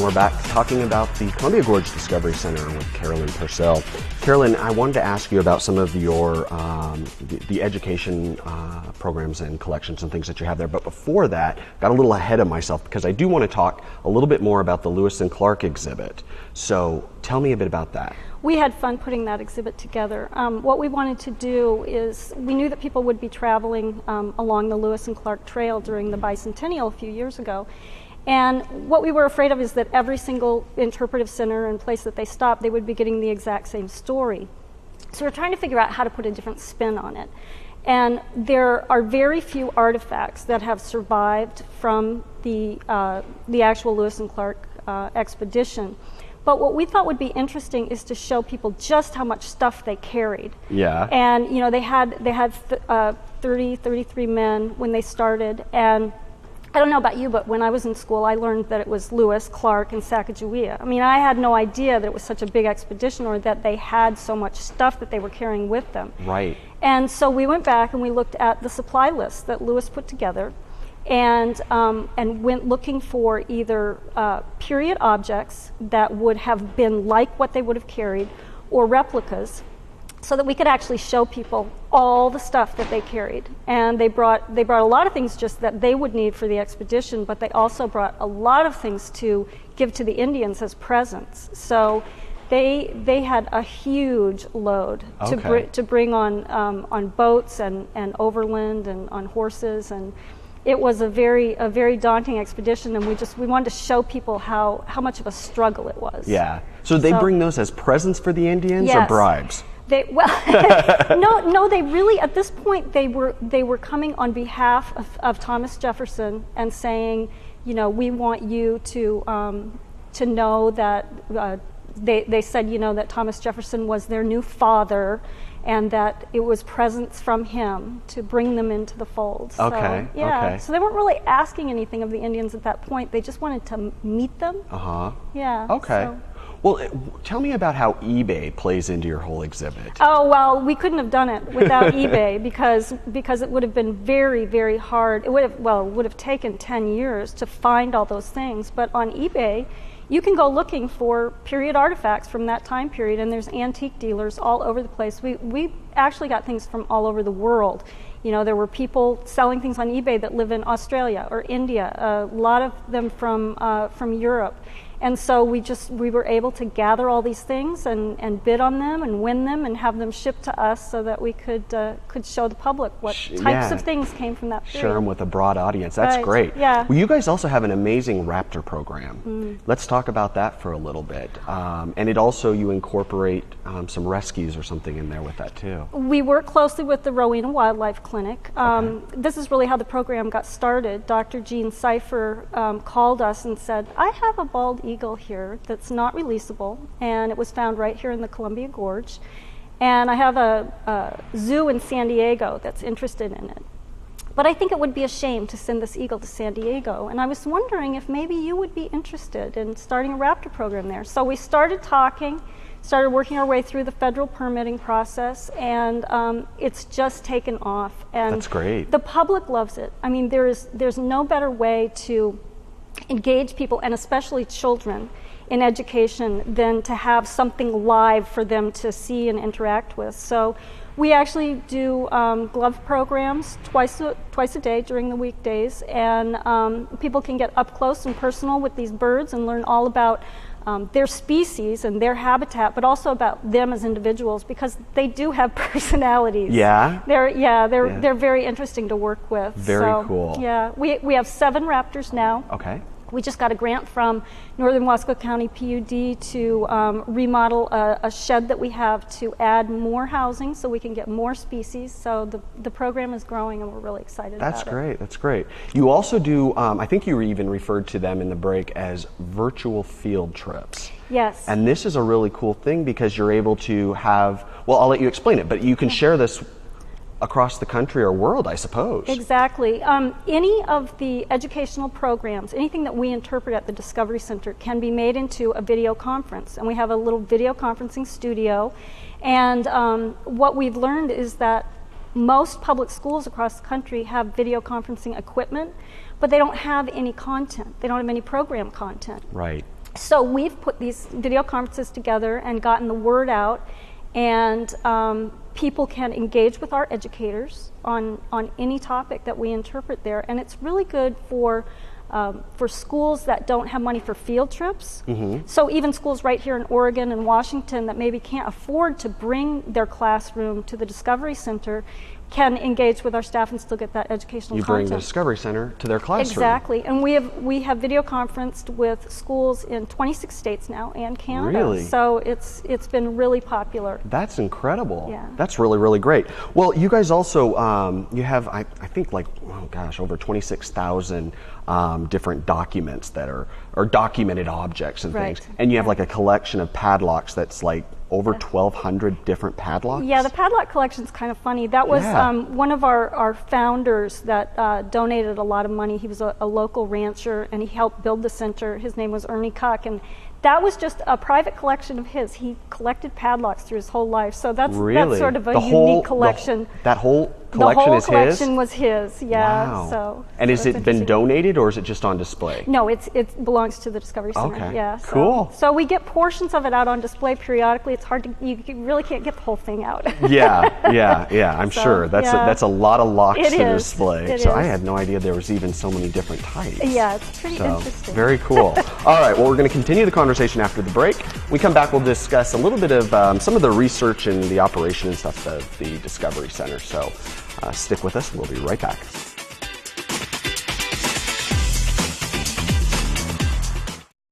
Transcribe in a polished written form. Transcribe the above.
We're back talking about the Columbia Gorge Discovery Center with Carolyn Purcell. Carolyn, I wanted to ask you about some of your the education programs and collections and things that you have there. But before that, got a little ahead of myself because I do want to talk a little bit more about the Lewis and Clark exhibit. So tell me a bit about that. We had fun putting that exhibit together. What we wanted to do is, we knew that people would be traveling along the Lewis and Clark Trail during the bicentennial a few years ago. And what we were afraid of is that every single interpretive center and place that they stopped, they would be getting the exact same story. So we're trying to figure out how to put a different spin on it. And there are very few artifacts that have survived from the actual Lewis and Clark expedition. But what we thought would be interesting is to show people just how much stuff they carried. Yeah. And you know, they had 33 men when they started, and I don't know about you, but when I was in school, I learned that it was Lewis, Clark, and Sacagawea. I mean, I had no idea that it was such a big expedition or that they had so much stuff that they were carrying with them. Right. And so we went back and we looked at the supply list that Lewis put together, and went looking for either period objects that would have been like what they would have carried, or replicas, so that we could actually show people all the stuff that they carried. And they brought a lot of things just that they would need for the expedition, but they also brought a lot of things to give to the Indians as presents. So they had a huge load to bring on boats and overland and on horses, and it was a very daunting expedition, and we wanted to show people how much of a struggle it was. Yeah. So they bring those as presents for the Indians, yes, or bribes? No, they really, at this point, they were coming on behalf of Thomas Jefferson and saying, you know, we want you to know that they said, you know, that Thomas Jefferson was their new father, and that it was presents from him to bring them into the fold. Okay. So, yeah. Okay. So they weren't really asking anything of the Indians at that point. They just wanted to meet them. Uh-huh. Yeah. Okay. So. Well, tell me about how eBay plays into your whole exhibit. Oh, well, we couldn't have done it without eBay because it would have been very, very hard. It would have taken 10 years to find all those things. But on eBay, you can go looking for period artifacts from that time period, and there's antique dealers all over the place. We actually got things from all over the world. You know, there were people selling things on eBay that live in Australia or India, a lot of them from Europe. And so we were able to gather all these things and bid on them and win them and have them shipped to us so that we could show the public what types of things came from that period. Share them with a broad audience. That's right. Great. Yeah. Well, you guys also have an amazing raptor program. Let's talk about that for a little bit. And it also, you incorporate some rescues or something in there with that too. We work closely with the Rowena Wildlife Clinic. This is really how the program got started. Dr. Gene Cipher called us and said, I have a bald eagle here that's not releasable, and it was found right here in the Columbia Gorge, and I have a zoo in San Diego that's interested in it, but I think it would be a shame to send this eagle to San Diego, and I was wondering if maybe you would be interested in starting a raptor program there. So we started working our way through the federal permitting process, and it's just taken off. And that's great. The public loves it. I mean, there's no better way to engage people, and especially children, in education than to have something live for them to see and interact with. So we actually do glove programs twice a day during the weekdays, and people can get up close and personal with these birds and learn all about their species and their habitat, but also about them as individuals, because they do have personalities. Yeah? They're very interesting to work with. Very cool. Yeah, we have 7 raptors now. Okay. We just got a grant from Northern Wasco County PUD to remodel a shed that we have to add more housing so we can get more species. So the program is growing, and we're really excited about it. That's great. That's great. You also do, I think you even referred to them in the break as virtual field trips. Yes. And this is a really cool thing because you're able to have, well, I'll let you explain it, but you can share this across the country or world, I suppose. Exactly. Any of the educational programs, anything that we interpret at the Discovery Center can be made into a video conference. And we have a little video conferencing studio. And what we've learned is that most public schools across the country have video conferencing equipment, but they don't have any content. They don't have any program content. Right. So we've put these video conferences together and gotten the word out, and people can engage with our educators on any topic that we interpret there, and it's really good for schools that don't have money for field trips. So even schools right here in Oregon and Washington that maybe can't afford to bring their classroom to the Discovery Center can engage with our staff and still get that educational You content. bring the Discovery Center to their classroom. Exactly, and we have video conferenced with schools in 26 states now and Canada. Really? So it's been really popular. That's incredible. Yeah. That's really, really great. Well, you guys also, you have, I think like, oh gosh, over 26,000 different documents that are documented objects and Right. things. And you have like a collection of padlocks that's like over 1,200 different padlocks? Yeah, the padlock collection's kind of funny. That was one of our founders that donated a lot of money. He was a local rancher, and he helped build the center. His name was Ernie Cuck, and that was just a private collection of his. He collected padlocks through his whole life, so that's sort of a unique collection. That whole collection the whole is collection his? was his, yeah. Wow. So, and has it's it been interesting. donated, or is it just on display? No, it belongs to the Discovery Center. Okay, Yeah, cool. So we get portions of it out on display periodically. It's hard to, you really can't get the whole thing out. Yeah. I'm So, sure that's a lot of locks It to is. display. It so I is. had no idea there was even so many different types. Yeah, it's pretty So, interesting. very cool. All right, well, we're going to continue the conversation after the break. We come back, we'll discuss a little bit of some of the research and the operation and stuff of the Discovery Center. So stick with us. We'll be right back.